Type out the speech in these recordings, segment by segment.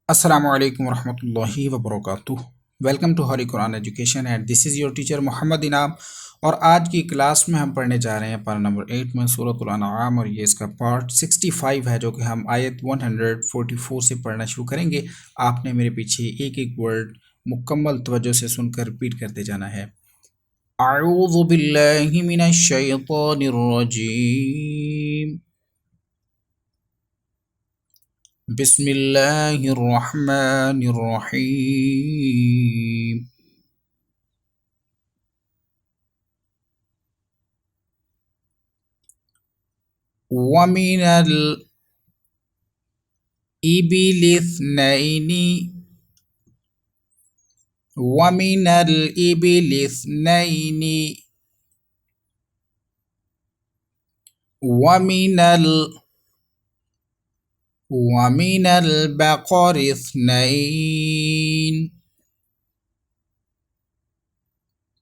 Assalamu alaikum warahmatullahi wabarakatuh। Welcome to हरी Quran education and this is your teacher Mohammad Inam. और आज की class में हम पढ़ने जा रहे हैं पारा नंबर 8 में सूरतुल अनआम, और ये इसका पार्ट 65 है जो कि हम आयत 144 से पढ़ना शुरू करेंगे। आपने मेरे पीछे एक एक वर्ड मुकम्मल तवज्जो से सुनकर रिपीट करते जाना है। अऊज़ु बिल्लाहि मिनश शैतानिर रजीम, बिस्मिल्लाहिर रहमानिर रहीम। ومن الإبل اثنين ومن الإبل اثنين ومن ومن البقر اثنين।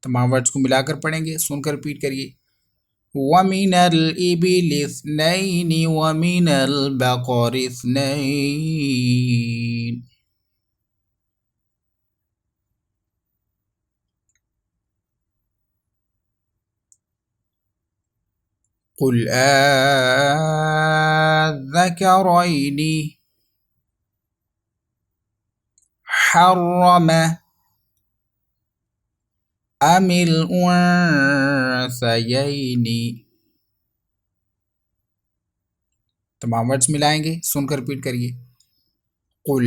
तमाम वर्ड्स को मिलाकर पढ़ेंगे, सुनकर रिपीट करिए। ومن الإبل اثنين ومن البقر اثنين। قل آذكرين حرم أم الأنثيين। तमाम वर्ड्स मिलाएंगे, सुनकर रिपीट करिए। قل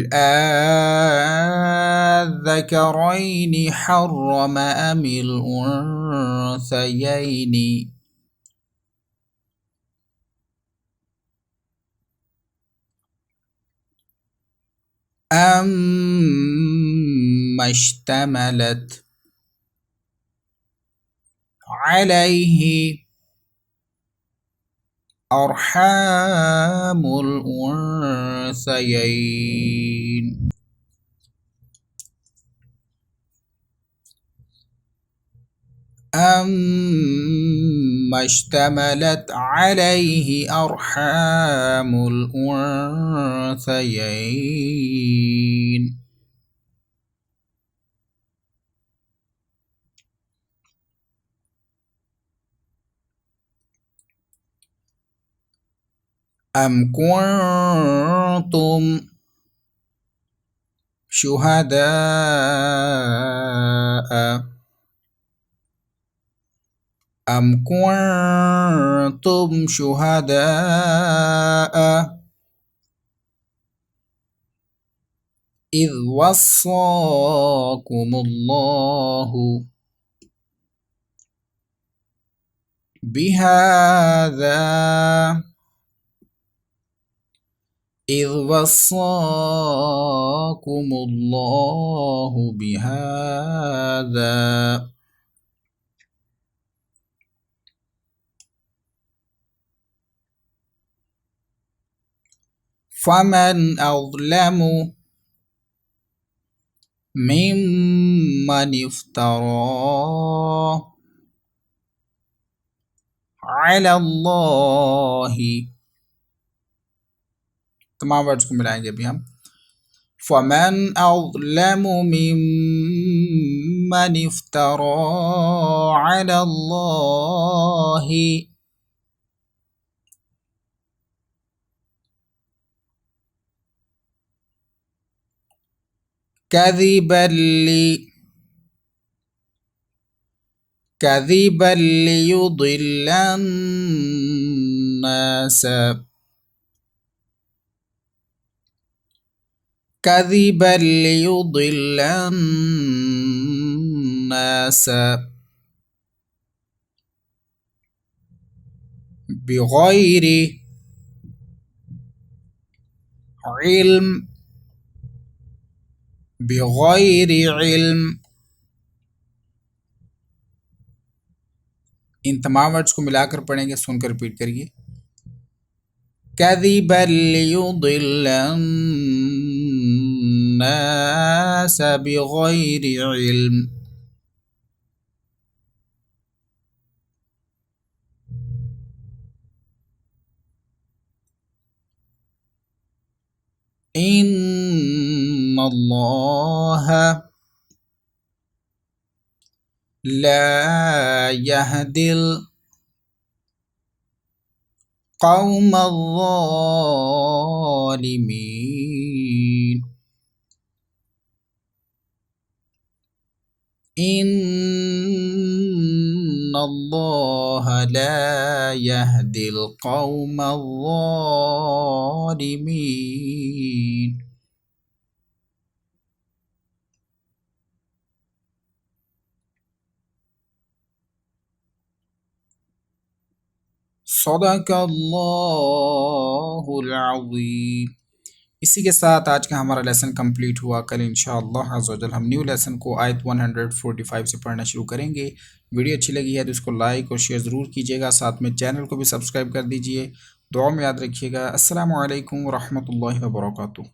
آذكرين حرم أم الأنثيين أما اشتملت عليه أرحام الأنثيين أما اشتملت عليه أرحام الأنثيين أم كنتم شهداء أم كنتم شهداء إذ وصاكم الله بهذا إذ وصاكم الله بهذا فمن أظلم ممن افترى على الله। तमाम वर्ड्स को मिलाएंगे अभी हम। فمن أظلم ممن افترى على الله كذبا ليضل الناس كذبا ليضل الناس بغير علم بغير علم। इन तमाम वर्ड्स को मिलाकर पढ़ेंगे, सुनकर रिपीट करिए। كذبا ليضل الناس بغير علم إن अल्लाह ला यहदिल कौम अज़्ज़ालिमीन। इन्नल्लाह ला यहदिल कौम अज़्ज़ालिमीन। सदक़ल्लाहुल अज़ीम। इसी के साथ आज का हमारा लेसन कंप्लीट हुआ। कल इंशाअल्लाह अज़्ज़ वजल हम न्यू लेसन को आयत 145 से पढ़ना शुरू करेंगे। वीडियो अच्छी लगी है तो इसको लाइक और शेयर ज़रूर कीजिएगा, साथ में चैनल को भी सब्सक्राइब कर दीजिए। दुआ में याद रखिएगा। अस्सलामु अलैकुम व रहमतुल्लाहि व बरकातुहू।